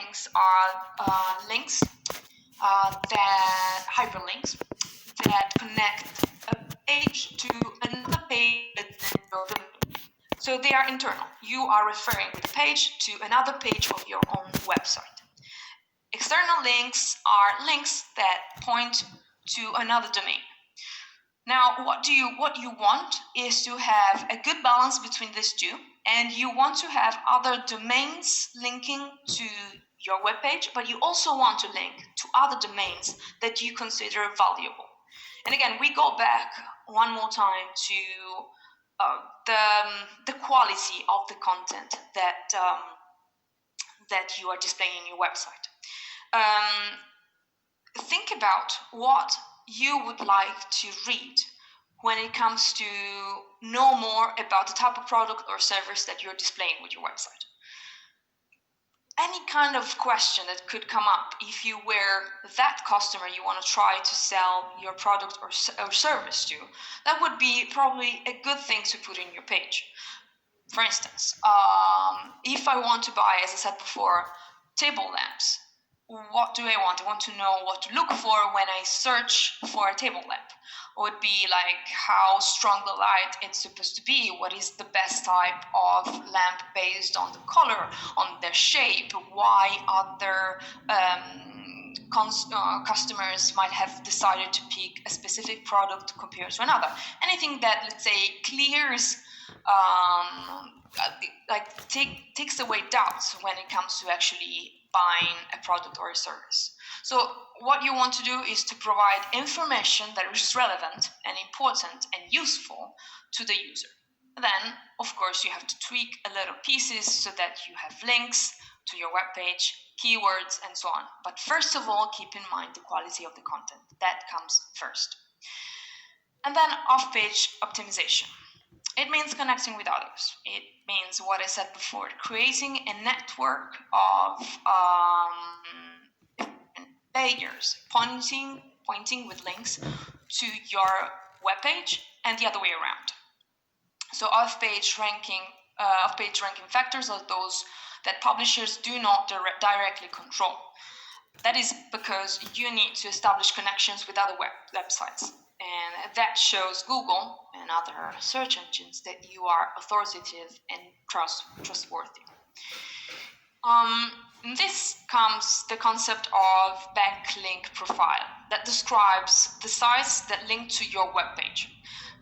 links are links that hyperlinks that connect a page to another page within your domain. So they are internal. You are referring the page to another page of your own website. External links are links that point to another domain. Now, what you want is to have a good balance between these two, and you want to have other domains linking to your web page, but you also want to link to other domains that you consider valuable. And again, we go back one more time to the quality of the content that you are displaying in your website. Think about what you would like to read when it comes to know more about the type of product or service that you're displaying with your website. Any kind of question that could come up if you were that customer you want to try to sell your product or service to, that would be probably a good thing to put in your page. For instance, if I want to buy, as I said before, table lamps, what do I want? I want to know what to look for when I search for a table lamp. It would be like how strong the light it's supposed to be, what is the best type of lamp based on the color, on the shape, why other customers might have decided to pick a specific product compared to another. Anything that, let's say, clears takes away doubts when it comes to actually buying a product or a service. So what you want to do is to provide information that is relevant and important and useful to the user. Then, of course, you have to tweak a little pieces so that you have links to your web page, keywords, and so on. But first of all, keep in mind the quality of the content. That comes first. And then off-page optimization. It means connecting with others. It means what I said before, creating a network of layers, pointing with links to your webpage and the other way around. So off-page ranking factors are those that publishers do not directly control. That is because you need to establish connections with other websites. And that shows Google and other search engines that you are authoritative and trustworthy. In this comes the concept of backlink profile that describes the sites that link to your web page.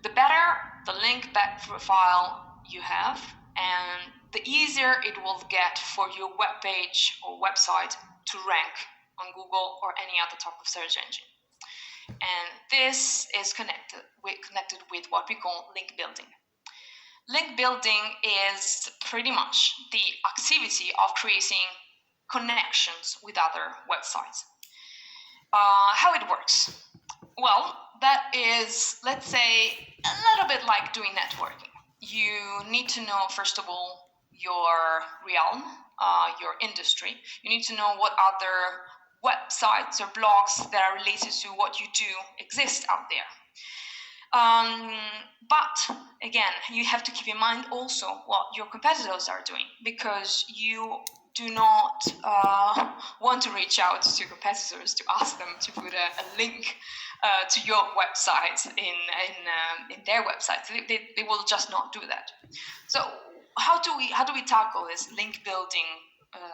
The better the link back profile you have, and the easier it will get for your web page or website to rank on Google or any other type of search engine. And this is connected with what we call link building. Link building is pretty much the activity of creating connections with other websites. How it works? Well, that is, let's say, a little bit like doing networking. You need to know, first of all, your realm, your industry. You need to know what other websites or blogs that are related to what you do exist out there. But again, you have to keep in mind also what your competitors are doing, because you do not want to reach out to competitors to ask them to put a link to your website in their website. They will just not do that. So how do we tackle this link building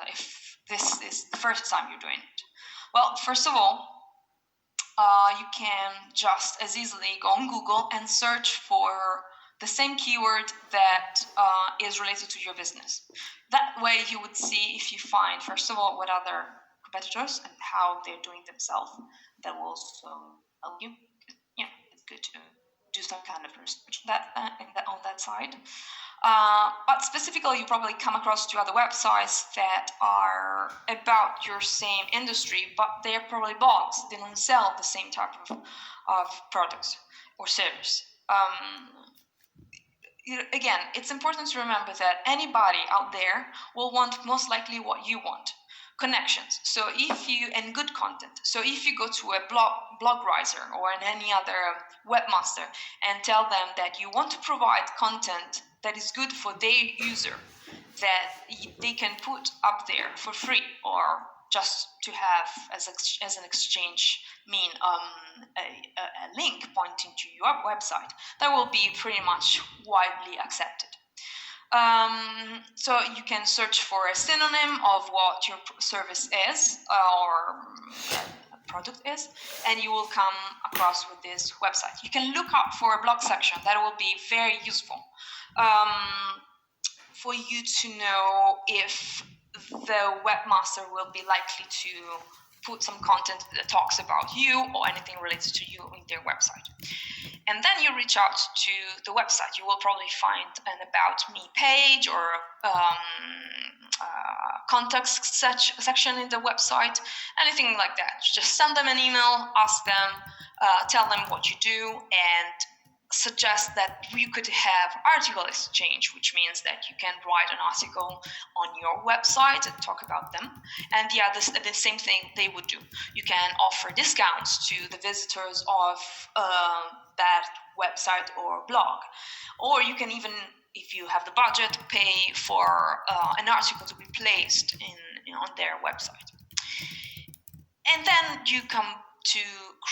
if this is the first time you're doing it? Well, first of all, you can just as easily go on Google and search for the same keyword that is related to your business. That way you would see if you find, first of all, what other competitors and how they're doing themselves. That will also help you. Yeah, it's good to do some kind of research on that side. But specifically, you probably come across two other websites that are about your same industry, but they are probably blogs. They don't sell the same type of products or service. Again, it's important to remember that anybody out there will want most likely what you want. Connections. So if you, and good content. So if you go to a blog writer or any other webmaster and tell them that you want to provide content that is good for their user, that they can put up there for free, or just to have as an exchange mean a link pointing to your website, that will be pretty much widely accepted. So you can search for a synonym of what your service is or product is, and you will come across with this website. You can look up for a blog section. That will be very useful for you to know if the webmaster will be likely to put some content that talks about you or anything related to you in their website. And then you reach out to the website. You will probably find an About Me page or contacts section in the website, anything like that. Just send them an email, ask them, tell them what you do, and suggest that you could have article exchange, which means that you can write an article on your website and talk about them. And the same thing they would do. You can offer discounts to the visitors of that website or blog. Or you can even, if you have the budget, pay for an article to be placed on their website. And then you come to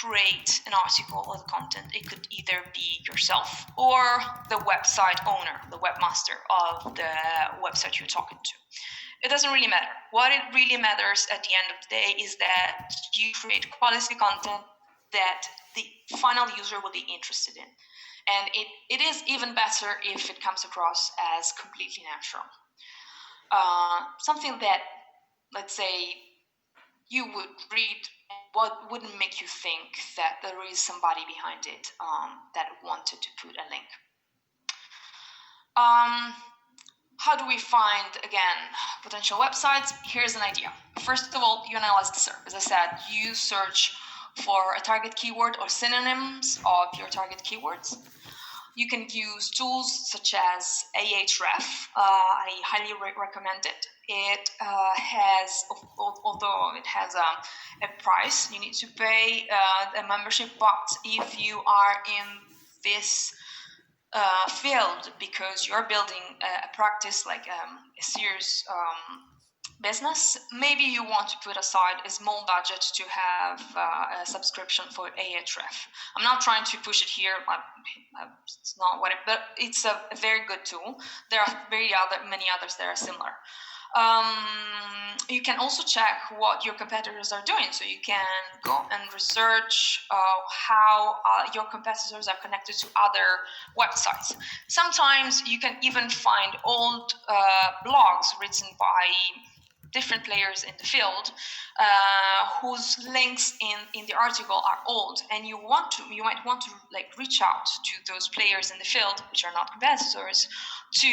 create an article or the content. It could either be yourself or the website owner, the webmaster of the website you're talking to. It doesn't really matter. What it really matters at the end of the day is that you create quality content that the final user will be interested in. And it is even better if it comes across as completely natural. Something that, let's say, you would read, what wouldn't make you think that there is somebody behind it that wanted to put a link. How do we find, again, potential websites? Here's an idea. First of all, you analyze the SERP. As I said, you search for a target keyword or synonyms of your target keywords. You can use tools such as Ahref. I highly recommend it. It has, although it has a price you need to pay a membership, but if you are in this field because you're building a practice, like a serious business, maybe you want to put aside a small budget to have a subscription for Ahref. I'm not trying to push it here, it's not what but it's a very good tool. There are many others that are similar. You can also check what your competitors are doing. So you can go and research how your competitors are connected to other websites. Sometimes you can even find old blogs written by different players in the field whose links in the article are old, and you might want to reach out to those players in the field, which are not competitors, to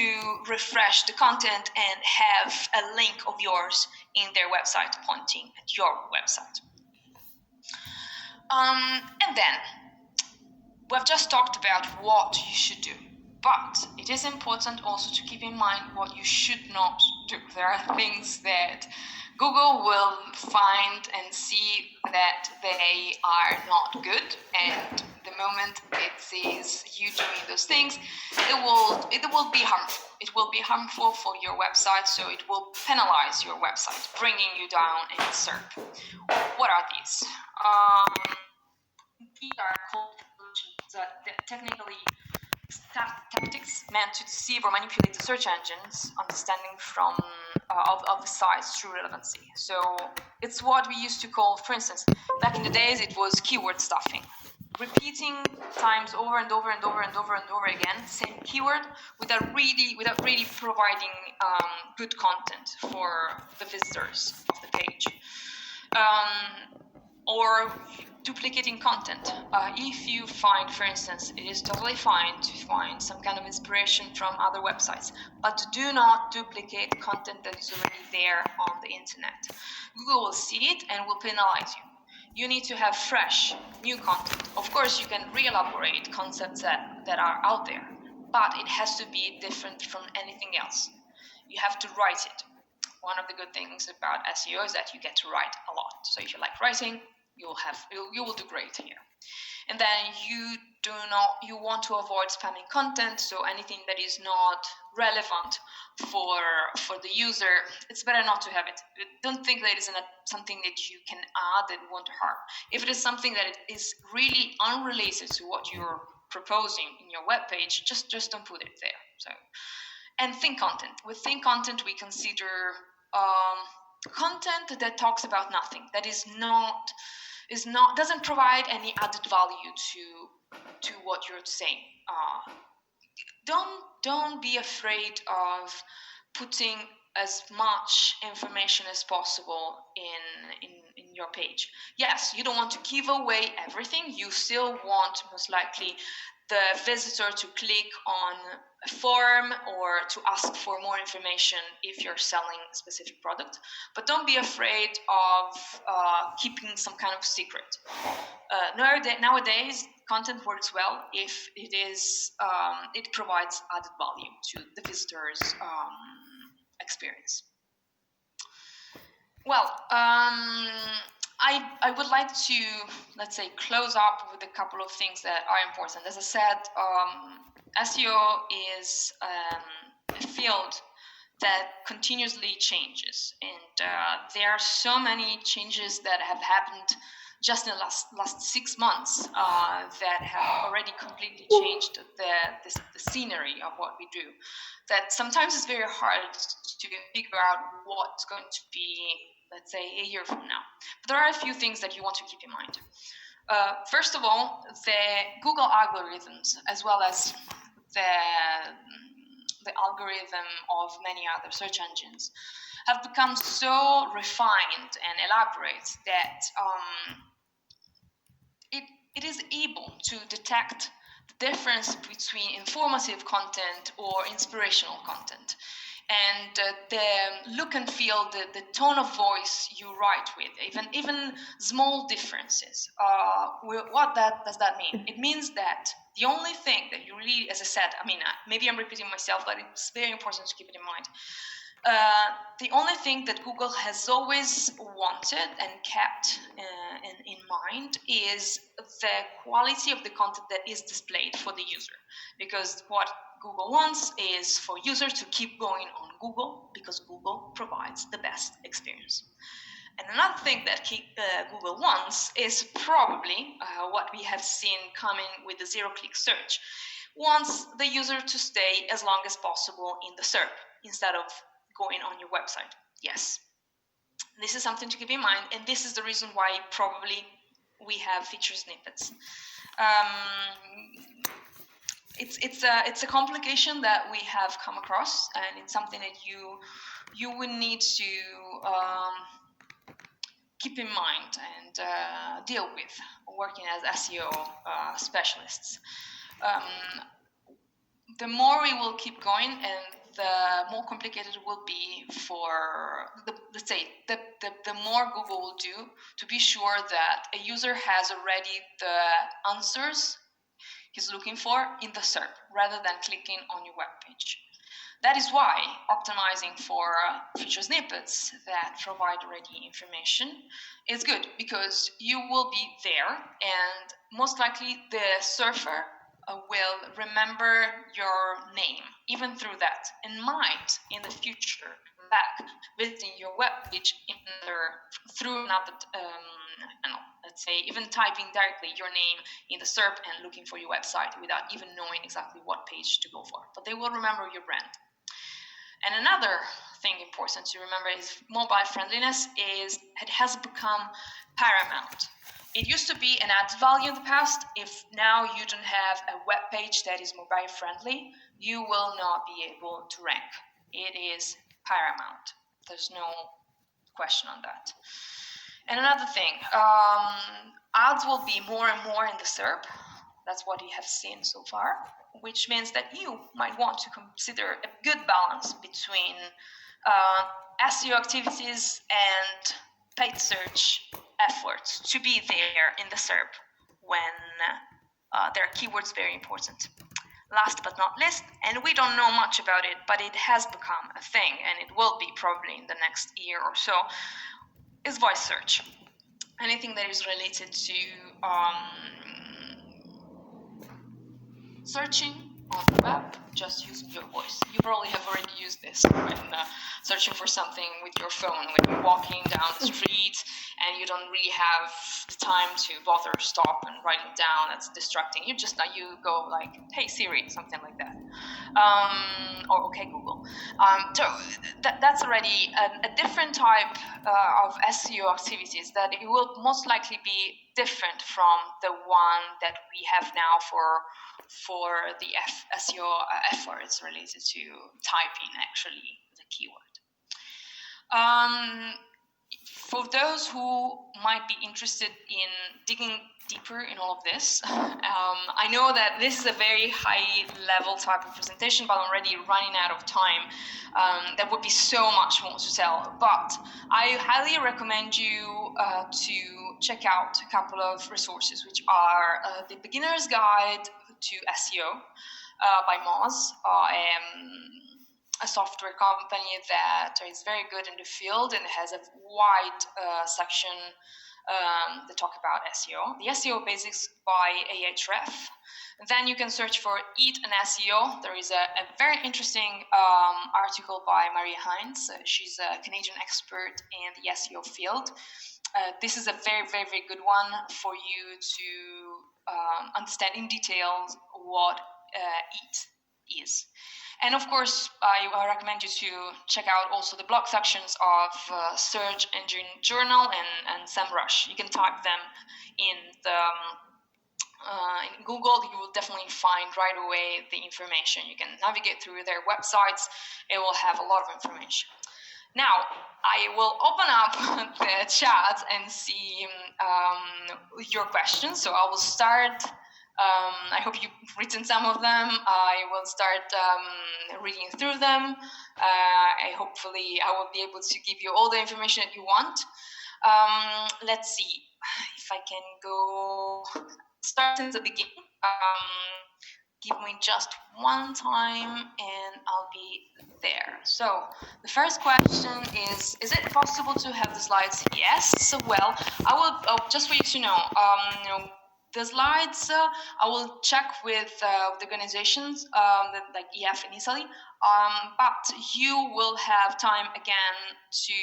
refresh the content and have a link of yours in their website pointing at your website. And then we've just talked about what you should do. But it is important also to keep in mind what you should not do. There are things that Google will find and see that they are not good, and the moment it sees you doing those things, it will be harmful. It will be harmful for your website, so it will penalize your website, bringing you down in SERP. What are these? These are called technically tactics meant to deceive or manipulate the search engines understanding of the sites through relevancy. So it's what we used to call, for instance, back in the days, it was keyword stuffing. Repeating times over and over and over and over and over again, same keyword, without really providing good content for the visitors of the page. Or duplicating content. If you find, for instance, it is totally fine to find some kind of inspiration from other websites, but do not duplicate content that is already there on the internet. Google will see it and will penalize you. You need to have fresh, new content. Of course, you can re-elaborate concepts that are out there, but it has to be different from anything else. You have to write it. One of the good things about SEO is that you get to write a lot. So if you like writing, you will do great here. And then you you want to avoid spamming content, so anything that is not relevant for the user, it's better not to have it. Don't think that it is something that you can add that won't harm. If it is something that is really unrelated to what you're proposing in your web page, just don't put it there. So, and thin content. With thin content, we consider content that talks about nothing, that doesn't provide any added value to what you're saying. Don't be afraid of putting as much information as possible in your page. Yes, you don't want to give away everything. You still want, most likely, the visitor to click on a form or to ask for more information if you're selling a specific product. But don't be afraid of keeping some kind of secret. Nowadays, content works well if it provides added value to the visitor's experience. Well, I would like to, let's say, close up with a couple of things that are important. As I said, SEO is a field that continuously changes, and there are so many changes that have happened just in the last 6 months that have already completely changed the scenery of what we do, that sometimes it's very hard to figure out what's going to be, let's say, a year from now. But there are a few things that you want to keep in mind. First of all, the Google algorithms, as well as the algorithm of many other search engines, have become so refined and elaborate that it is able to detect the difference between informative content or inspirational content. And the look and feel, the tone of voice you write with, even small differences. What does that mean? It means that the only thing that you really, as I said, maybe I'm repeating myself, but it's very important to keep it in mind. The only thing that Google has always wanted and kept in mind is the quality of the content that is displayed for the user. Because what Google wants is for users to keep going on Google, because Google provides the best experience. And another thing that Google wants is probably what we have seen coming with the zero-click search. Wants the user to stay as long as possible in the SERP instead of going on your website. Yes, this is something to keep in mind, and this is the reason why probably we have feature snippets. It's a complication that we have come across, and it's something that you will need to keep in mind and deal with working as SEO specialists. The more we will keep going, and the more complicated it will be for the more Google will do to be sure that a user has already the answers he's looking for in the SERP rather than clicking on your web page. That is why optimizing for feature snippets that provide already information is good, because you will be there, and most likely the surfer will remember your name even through that, and might in the future come back visiting your web page through another let's say even typing directly your name in the SERP and looking for your website without even knowing exactly what page to go for, but they will remember your brand. And another thing important to remember is mobile friendliness has become paramount. It used to be an added value in the past. If now you don't have a web page that is mobile friendly, you will not be able to rank. It is paramount. There's no question on that. And another thing, ads will be more and more in the SERP. That's what we have seen so far, which means that you might want to consider a good balance between SEO activities and paid search efforts to be there in the SERP when there are keywords very important. Last but not least, and we don't know much about it, but it has become a thing, and it will be probably in the next year or so, is voice search. Anything that is related to searching on the web, just use your voice. You probably have already used this when searching for something with your phone, when you're walking down the street and you don't really have the time to bother stop and writing down. That's distracting. You go like, hey Siri, something like that, or okay Google. So that's already a different type of SEO activities that it will most likely be different from the one that we have now for the SEO efforts related to typing actually the keyword. For those who might be interested in digging deeper in all of this, I know that this is a very high level type of presentation, but I'm already running out of time. There would be so much more to tell, but I highly recommend you to check out a couple of resources, which are the Beginner's Guide to SEO by Moz, a software company that is very good in the field and has a wide section that talk about SEO. The SEO Basics by Ahref. Then you can search for Eat an SEO. There is a very interesting article by Maria Hines. She's a Canadian expert in the SEO field. This is a very, very, very good one for you to understand in detail what Eat is. And of course, I recommend you to check out also the blog sections of Search Engine Journal and SEMrush. You can type them in Google. You will definitely find right away the information. You can navigate through their websites. It will have a lot of information. Now, I will open up the chat and see your questions. So I will start. I hope you've written some of them. I will start reading through them. Hopefully I will be able to give you all the information that you want. Let's see if I can go start since the beginning. Give me just one time and I'll be there. So the first question is it possible to have the slides? Yes. So well, I will just for you to know, the slides, I will check with the organizations like EF in Italy, but you will have time again to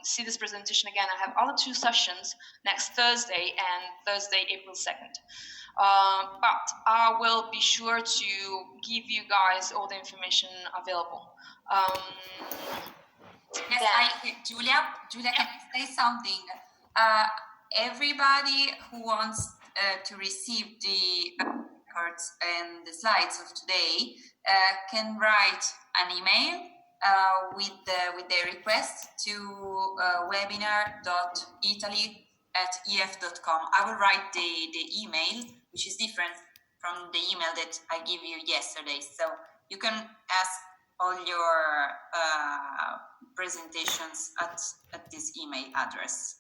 see this presentation again. I have other two sessions next Thursday and Thursday, April 2nd. But I will be sure to give you guys all the information available. Yes, Julia, can I say something? Everybody who wants to receive the records and the slides of today can write an email with their request to webinar.italy@ef.com. I will write the email, which is different from the email that I gave you yesterday. So you can ask all your presentations at this email address.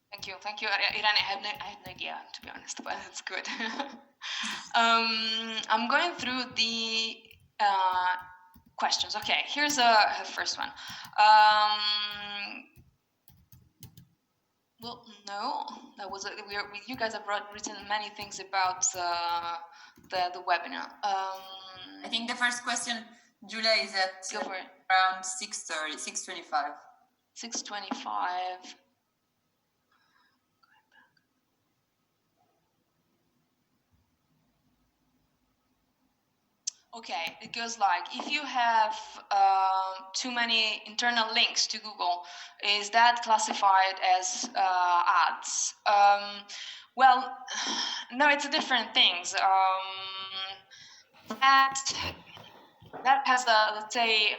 Thank you, Irene. I had no idea, to be honest, but that's good. I'm going through the questions. Okay, here's a first one. Well, no, that was you guys have written many things about the webinar. I think the first question, Julia, is at around 6:30, 6:25. 6:25. Okay, it goes like, if you have too many internal links to Google, is that classified as ads? Well, no, it's a different things. That has let's say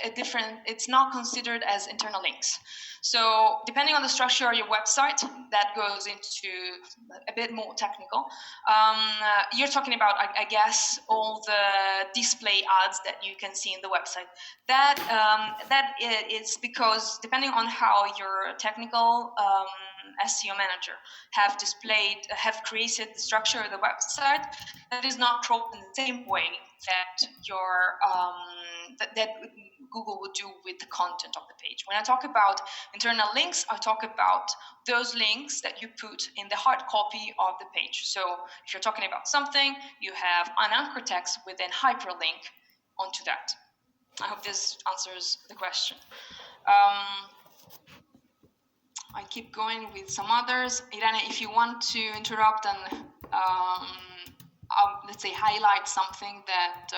a different, it's not considered as internal links. So depending on the structure of your website, that goes into a bit more technical. You're talking about, I guess, all the display ads that you can see in the website. That is because depending on how your technical SEO manager have created the structure of the website, that is not crawled in the same way that your Google would do with the content of the page. When I talk about internal links, I talk about those links that you put in the hard copy of the page. So if you're talking about something, you have an anchor text with a hyperlink onto that. I hope this answers the question. I keep going with some others. Irene, if you want to interrupt and let's say highlight something that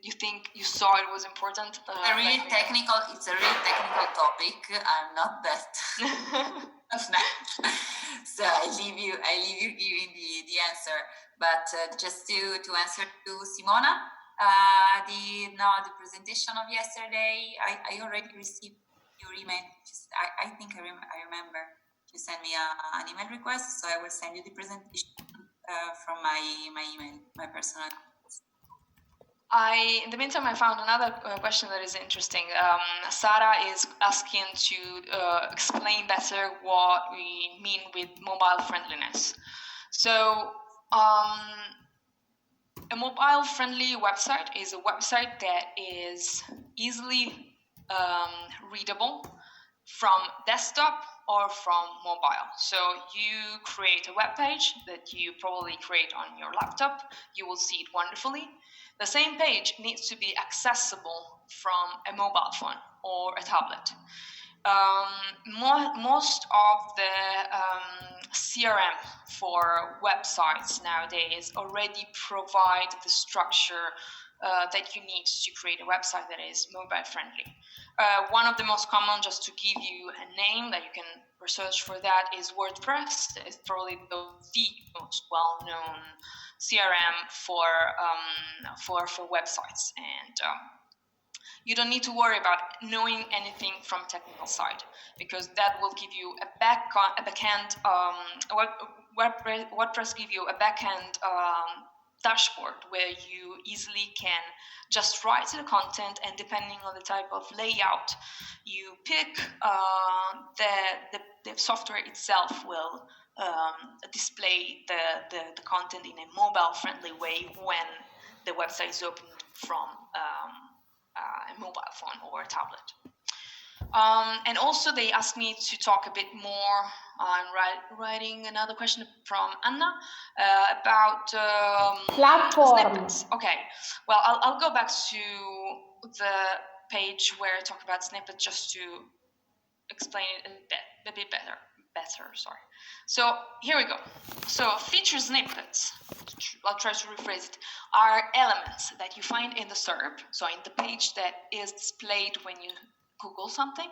you think you saw it was important. It's a really technical topic. I'm not that. So I leave you giving the answer. But just to answer to Simona, the presentation of yesterday, I already received your email. I think I remember you sent me an email request, so I will send you the presentation from my email, my personal. In the meantime, I found another question that is interesting. Sarah is asking to explain better what we mean with mobile friendliness. So, a mobile-friendly website is a website that is easily readable from desktop or from mobile. So you create a web page that you probably create on your laptop. You will see it wonderfully. The same page needs to be accessible from a mobile phone or a tablet. Most of the CRM for websites nowadays already provide the structure that you need to create a website that is mobile friendly. One of the most common, just to give you a name that you can research for that, is WordPress. It's probably the most well-known CRM for websites, and you don't need to worry about knowing anything from technical side, because that will give you a backend. WordPress give you a backend dashboard where you easily can just write the content, and depending on the type of layout you pick, the software itself will display the content in a mobile-friendly way when the website is opened from a mobile phone or a tablet. And also they asked me to talk a bit more. I'm writing another question from Anna about snippets. Okay, well, I'll go back to the page where I talk about snippets just to explain it a bit better. Sorry. So here we go. So feature snippets, I'll try to rephrase it, are elements that you find in the SERP, so in the page that is displayed when you Google something.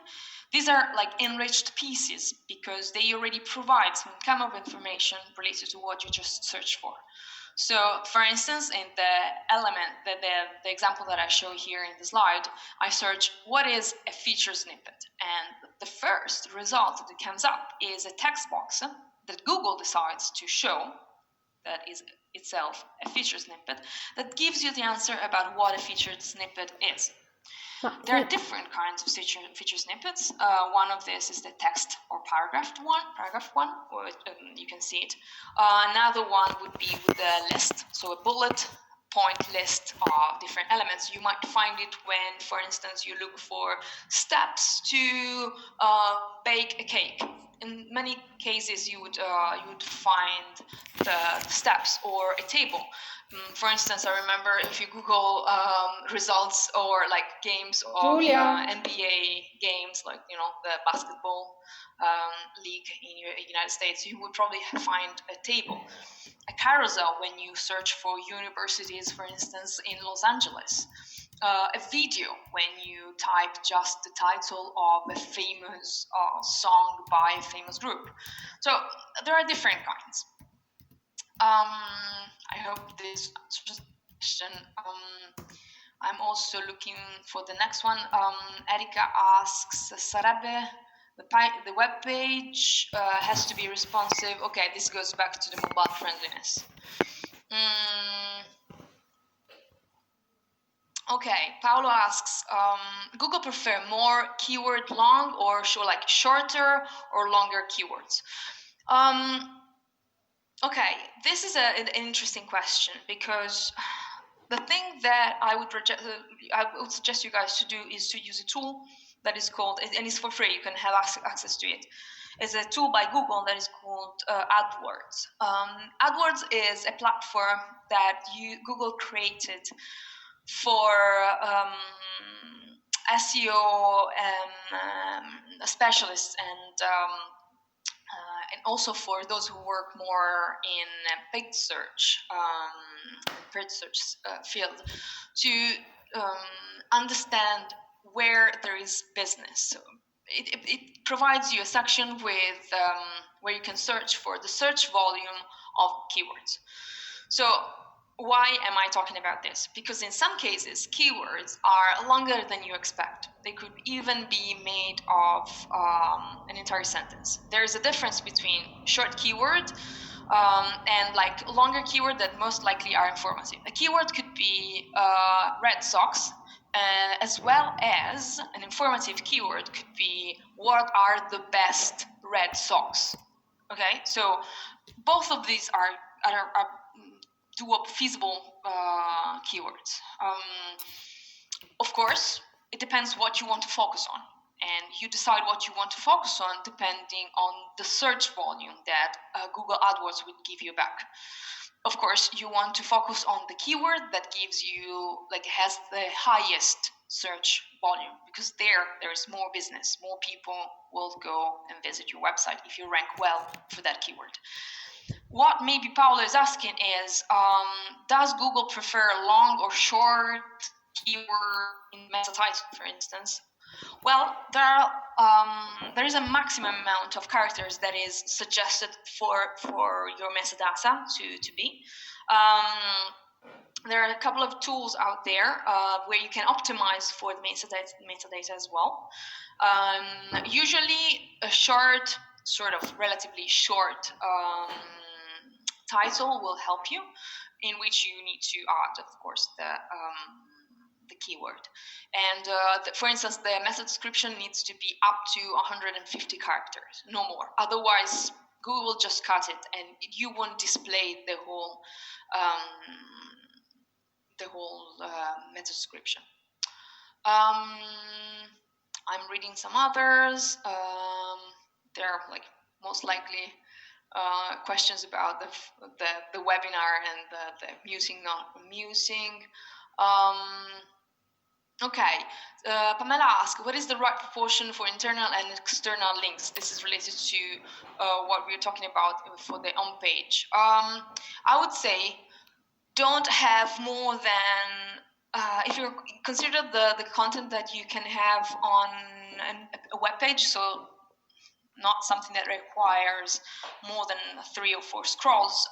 These are like enriched pieces because they already provide some kind of information related to what you just searched for. So, for instance, in the element, the example that I show here in the slide, I search what is a feature snippet, and the first result that comes up is a text box that Google decides to show, that is itself a feature snippet, that gives you the answer about what a featured snippet is. There are different kinds of feature snippets. One of this is the text or paragraph one, or you can see it. Another one would be with a list, so a bullet point list of different elements. You might find it when, for instance, you look for steps to bake a cake. In many cases, you would find the steps or a table. For instance, I remember if you Google results or like games of NBA games, like the basketball league in the United States, you would probably find a table, a carousel when you search for universities, for instance, in Los Angeles. A video when you type just the title of a famous song by a famous group. So there are different kinds. I hope this answers the question. I'm also looking for the next one. Erika asks, sarebbe the web page has to be responsive. Okay, this goes back to the mobile friendliness. Okay, Paolo asks, Google prefer more keyword long or show like shorter or longer keywords? Okay, this is an interesting question because the thing that I would suggest you guys to do is to use a tool that is called, and it's for free, you can have access to it. It's a tool by Google that is called AdWords. AdWords is a platform that Google created for SEO specialists and also for those who work more in paid search field to understand where there is business. So it provides you a section with where you can search for the search volume of keywords. So why am I talking about this? Because in some cases, keywords are longer than you expect. They could even be made of an entire sentence. There is a difference between short keyword and like longer keyword that most likely are informative. A keyword could be red socks, as well as an informative keyword could be what are the best red socks. Okay, so both of these are feasible keywords. Of course, it depends what you want to focus on, and you decide what you want to focus on depending on the search volume that Google AdWords would give you back. Of course, you want to focus on the keyword that gives you, has the highest search volume, because there is more business, more people will go and visit your website if you rank well for that keyword. What maybe Paolo is asking is, does Google prefer long or short keyword in meta title, for instance? Well, there is a maximum amount of characters that is suggested for your metadata to be. There are a couple of tools out there where you can optimize for the metadata as well. Usually a short, sort of relatively short title will help you, in which you need to add, of course, the keyword. And for instance, the meta description needs to be up to 150 characters, no more. Otherwise, Google will just cut it, and you won't display the whole meta description. I'm reading some others. There are most likely questions about the webinar and the musing, not amusing. Okay, Pamela asked, what is the right proportion for internal and external links? This is related to what we're talking about for the on page. I would say don't have more than, if you consider the content that you can have on a web page, so not something that requires more than 3 or 4 scrolls,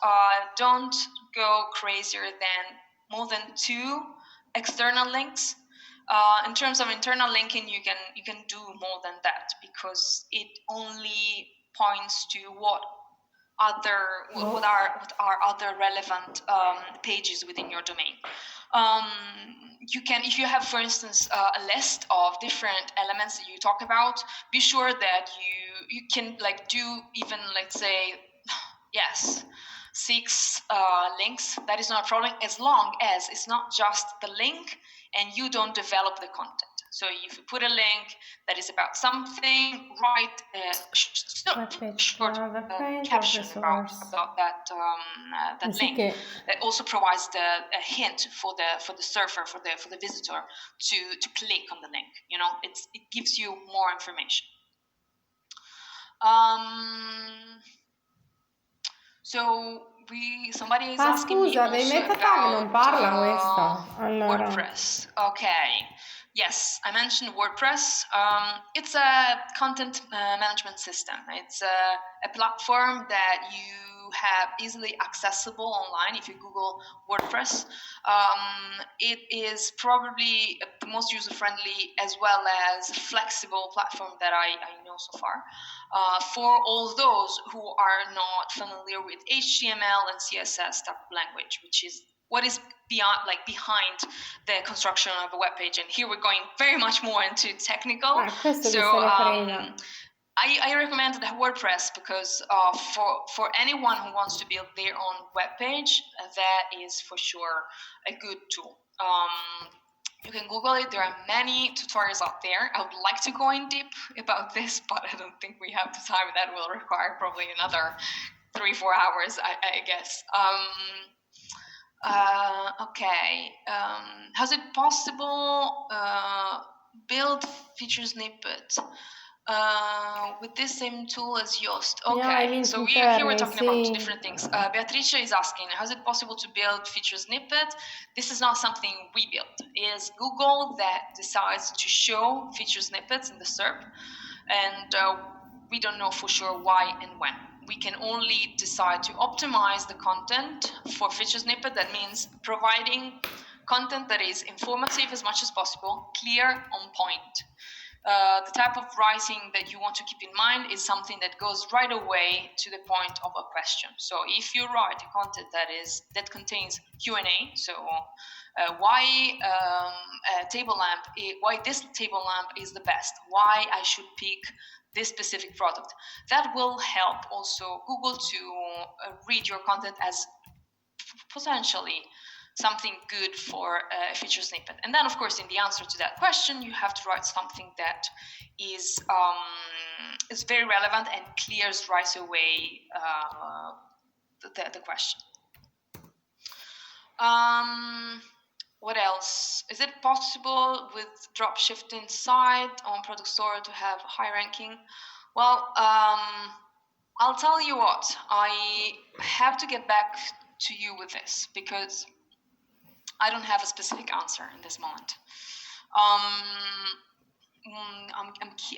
don't go crazier than more than 2 external links. In terms of internal linking, you can do more than that, because it only points to what are other relevant pages within your domain. You can, if you have, for instance, a list of different elements that you talk about, be sure that you can do even, let's say, yes, 6 links. That is not a problem, as long as it's not just the link and you don't develop the content. So if you put a link that is about something, write a short caption about that link. That also provides a hint for the surfer, for the visitor to click on the link. It gives you more information. So somebody is asking me scusa, dei meta tag non parla questa. Allora. WordPress. Okay. Yes, I mentioned WordPress. It's a content management system. It's a platform that you have easily accessible online. If you Google WordPress, it is probably the most user-friendly as well as flexible platform that I know so far. For all those who are not familiar with HTML and CSS type of language, which is what is behind the construction of a web page. And here we're going very much more into technical. Questo so I recommend the WordPress because for anyone who wants to build their own web page, that is for sure a good tool. You can Google it. There are many tutorials out there. I would like to go in deep about this, but I don't think we have the time. That will require probably another 3-4 hours, I guess. Okay. How's it possible build feature snippet with this same tool as Yoast? Okay, Yeah, I mean, so to here we're talking about two sì. different things. Beatrice is asking, how is it possible to build feature snippet? This is not something we build. It is Google that decides to show feature snippets in the SERP, and we don't know for sure why and when. We can only decide to optimize the content for feature snippet. That means providing content that is informative as much as possible, clear, on point. The type of writing that you want to keep in mind is something that goes right away to the point of a question. So if you write a content that contains Q&A, so why why this table lamp is the best, why I should pick this specific product, that will help also Google to read your content as potentially something good for a feature snippet. And then, of course, in the answer to that question, you have to write something that is very relevant and clears right away the question. What else? Is it possible with dropshift inside on product store to have high ranking? Well, I'll tell you what, I have to get back to you with this because I don't have a specific answer in this moment.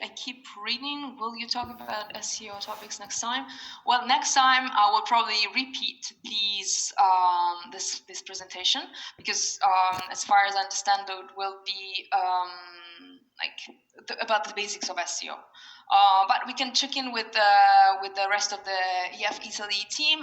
I keep reading. Will you talk about SEO topics next time? Well, next time I will probably repeat this presentation because as far as I understand, it will be about the basics of SEO. But we can check in with the rest of the EF Italy team.